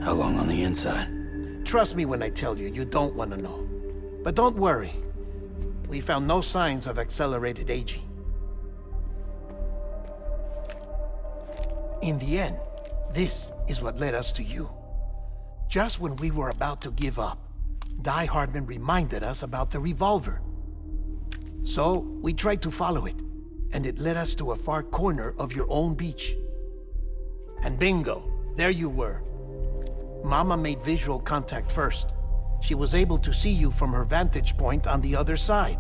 How long on the inside? Trust me when I tell you, you don't want to know. But don't worry. We found no signs of accelerated aging. In the end, this is what led us to you. Just when we were about to give up, Die Hardman reminded us about the revolver. So, we tried to follow it, and it led us to a far corner of your own beach. And bingo, there you were. Mama made visual contact first. She was able to see you from her vantage point on the other side.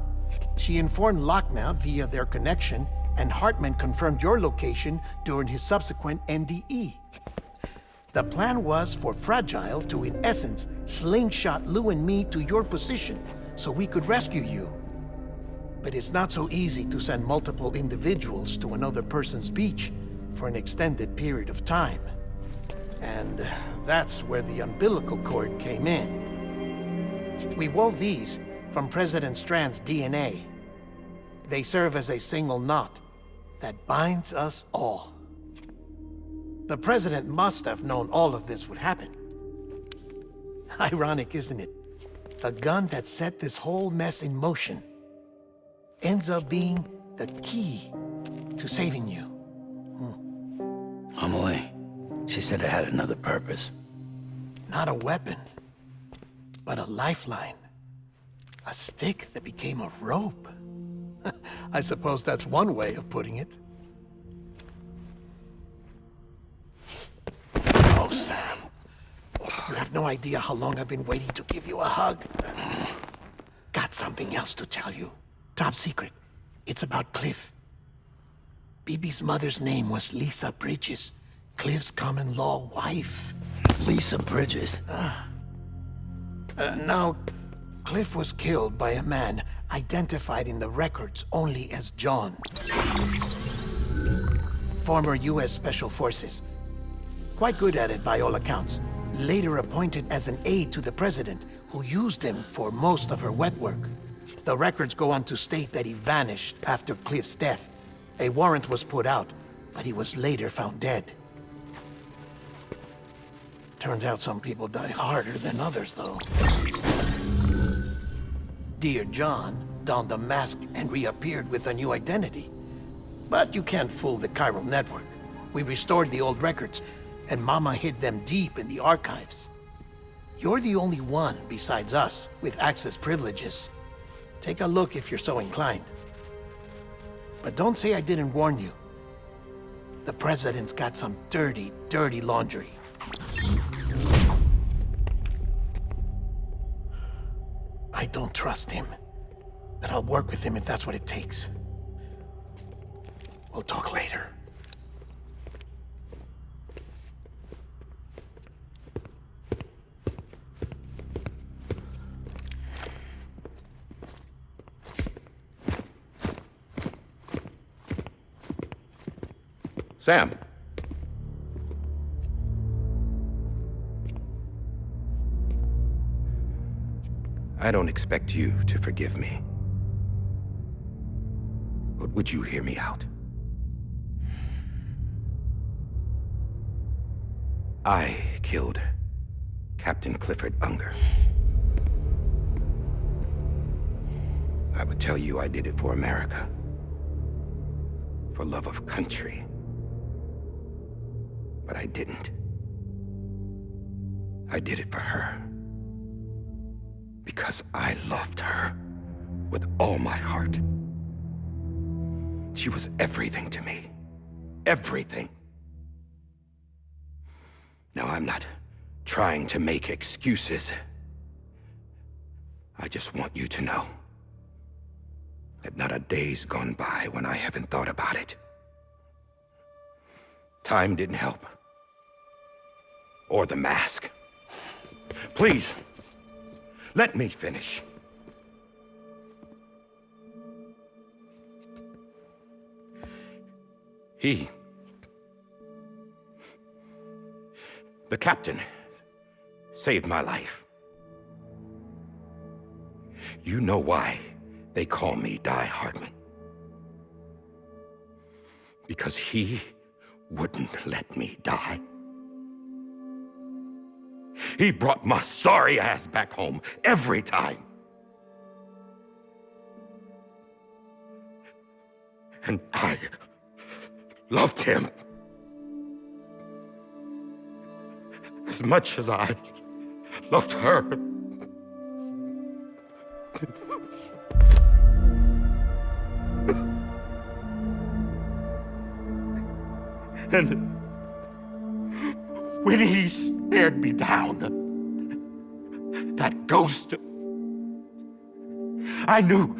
She informed Lochna via their connection, and Hartman confirmed your location during his subsequent NDE. The plan was for Fragile to, in essence, slingshot Lou and me to your position so we could rescue you. But it's not so easy to send multiple individuals to another person's beach for an extended period of time. And that's where the umbilical cord came in. We wove these from President Strand's DNA. They serve as a single knot that binds us all. The President must have known all of this would happen. Ironic, isn't it? The gun that set this whole mess in motion ends up being the key to saving you. Amelie, she said it had another purpose. Not a weapon, but a lifeline. A stick that became a rope. I suppose that's one way of putting it. Oh, Sam. You have no idea how long I've been waiting to give you a hug. Got something else to tell you. Top secret. It's about Cliff. Bibi's mother's name was Lisa Bridges, Cliff's common-law wife. Lisa Bridges? Now, Cliff was killed by a man identified in the records only as John. Former U.S. Special Forces. Quite good at it by all accounts. Later appointed as an aide to the president, who used him for most of her wet work. The records go on to state that he vanished after Cliff's death. A warrant was put out, but he was later found dead. Turns out some people die harder than others, though. Dear John donned a mask and reappeared with a new identity. But you can't fool the chiral network. We restored the old records, and Mama hid them deep in the archives. You're the only one besides us with access privileges. Take a look if you're so inclined. But don't say I didn't warn you. The president's got some dirty, dirty laundry. I don't trust him, but I'll work with him if that's what it takes. We'll talk later. Sam. I don't expect you to forgive me. But would you hear me out? I killed Captain Clifford Unger. I would tell you I did it for America. For love of country. But I didn't. I did it for her. Because I loved her with all my heart. She was everything to me. Everything. Now, I'm not trying to make excuses. I just want you to know that not a day's gone by when I haven't thought about it. Time didn't help. Or the mask. Please, let me finish. The captain, saved my life. You know why they call me Die Hardman. Because he wouldn't let me die. He brought my sorry ass back home every time. And I loved him as much as I loved her. And when he stared me down, that ghost, I knew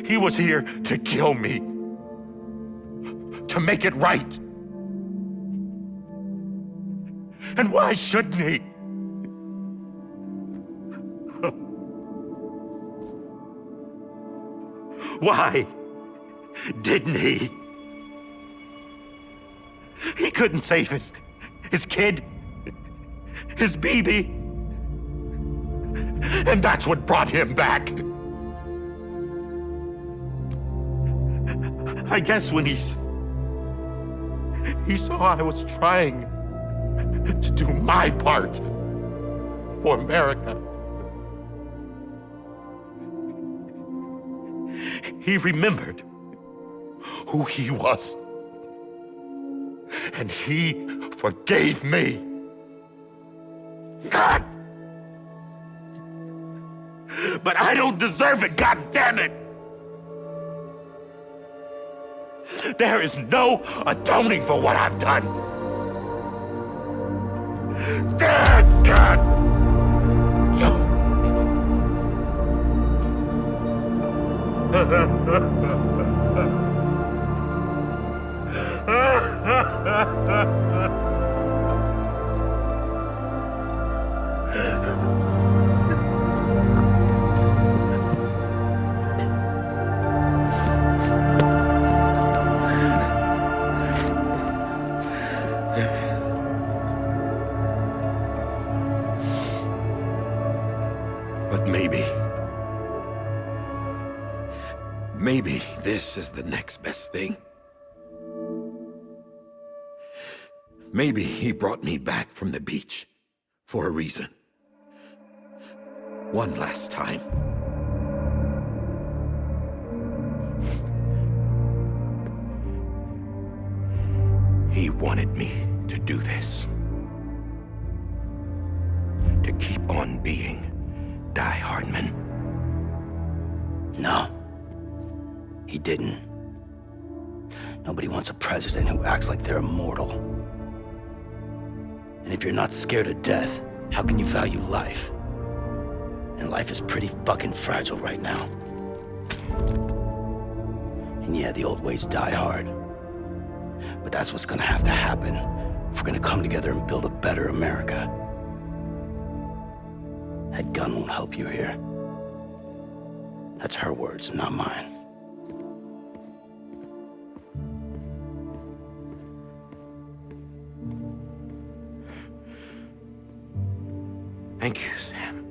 he was here to kill me, to make it right. And why shouldn't he? Why didn't he? He couldn't save his kid, his baby. And that's what brought him back. I guess when he saw I was trying to do my part for America, he remembered who he was. And he forgave me. God! But I don't deserve it, God damn it! There is no atoning for what I've done. Damn, God! But maybe this is the next best thing. Maybe he brought me back from the beach for a reason. One last time. He wanted me to do this. To keep on being Die Hardman. No. He didn't. Nobody wants a president who acts like they're immortal. And if you're not scared of death, how can you value life? And life is pretty fucking fragile right now. And yeah, the old ways die hard. But that's what's gonna have to happen if we're gonna come together and build a better America. That gun won't help you here. That's her words, not mine. Thank you, Sam.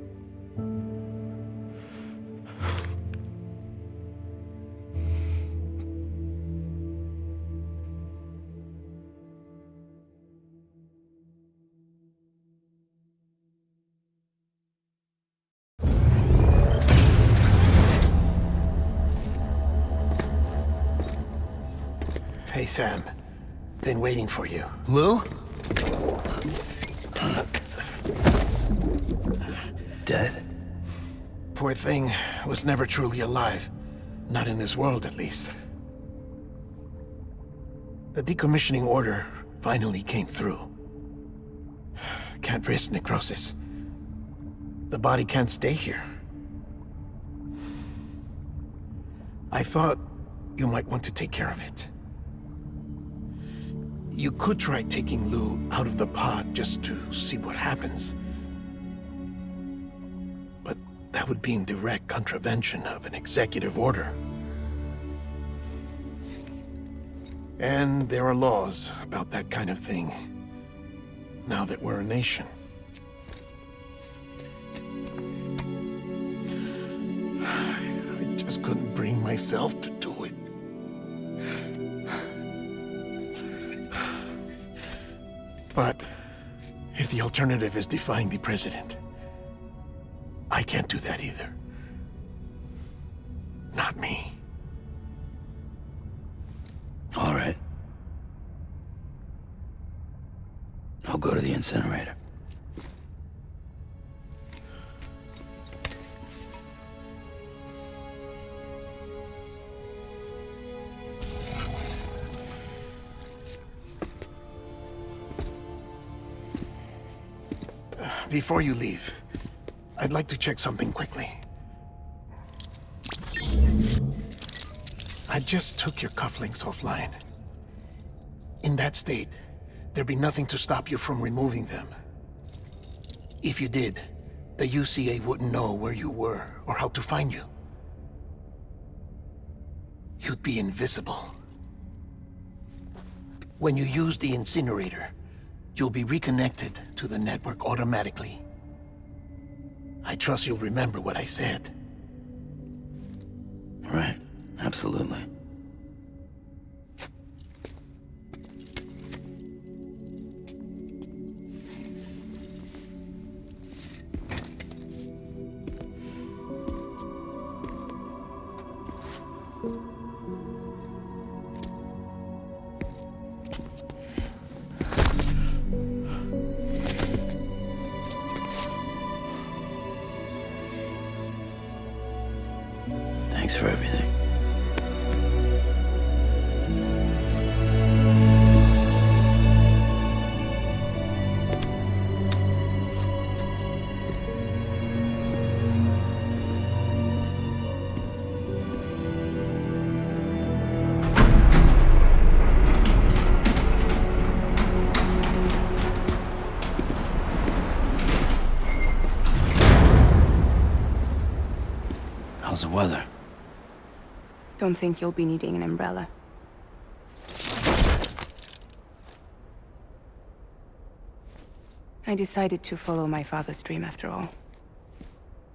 Hey, Sam. Been waiting for you. Lou? Dead? Poor thing was never truly alive. Not in this world, at least. The decommissioning order finally came through. Can't risk necrosis. The body can't stay here. I thought you might want to take care of it. You could try taking Lou out of the pod just to see what happens. But that would be in direct contravention of an executive order. And there are laws about that kind of thing, now that we're a nation. I just couldn't bring myself to do it. But if the The alternative is defying the president. I can't do that either. Not me. All right. I'll go to the incinerator. Before you leave, I'd like to check something quickly. I just took your cufflinks offline. In that state, there'd be nothing to stop you from removing them. If you did, the UCA wouldn't know where you were or how to find you. You'd be invisible. When you use the incinerator, you'll be reconnected to the network automatically. I trust you'll remember what I said. Right, absolutely. Thanks for everything. How's the weather? Don't think you'll be needing an umbrella. I decided to follow my father's dream after all.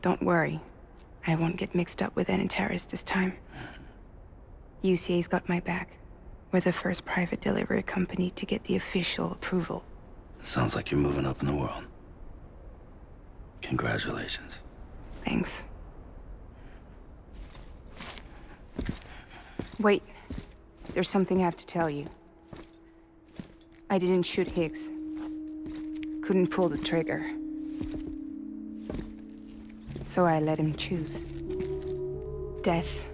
Don't worry, I won't get mixed up with any terrorists this time. UCA's got my back. We're the first private delivery company to get the official approval. Sounds like you're moving up in the world. Congratulations. Thanks. Wait, there's something I have to tell you. I didn't shoot Higgs. Couldn't pull the trigger. So I let him choose. Death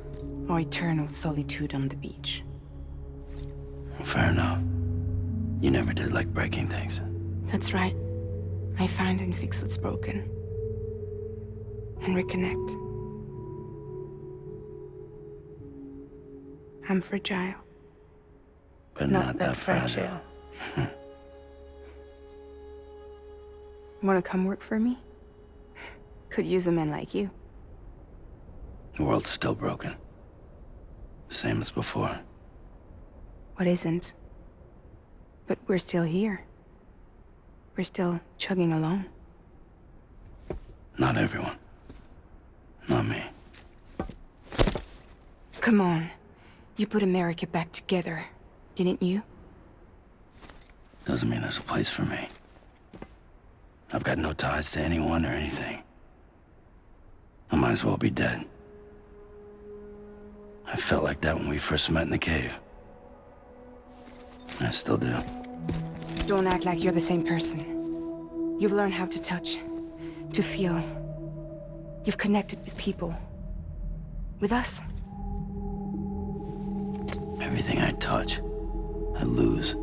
or eternal solitude on the beach. Fair enough. You never did like breaking things. That's right. I find and fix what's broken. And reconnect. I'm fragile. But not that fragile. Wanna come work for me? Could use a man like you. The world's still broken. Same as before. What isn't? But we're still here. We're still chugging along. Not everyone. Not me. Come on. You put America back together, didn't you? Doesn't mean there's a place for me. I've got no ties to anyone or anything. I might as well be dead. I felt like that when we first met in the cave. I still do. Don't act like you're the same person. You've learned how to touch, to feel. You've connected with people. With us. Everything I touch, I lose.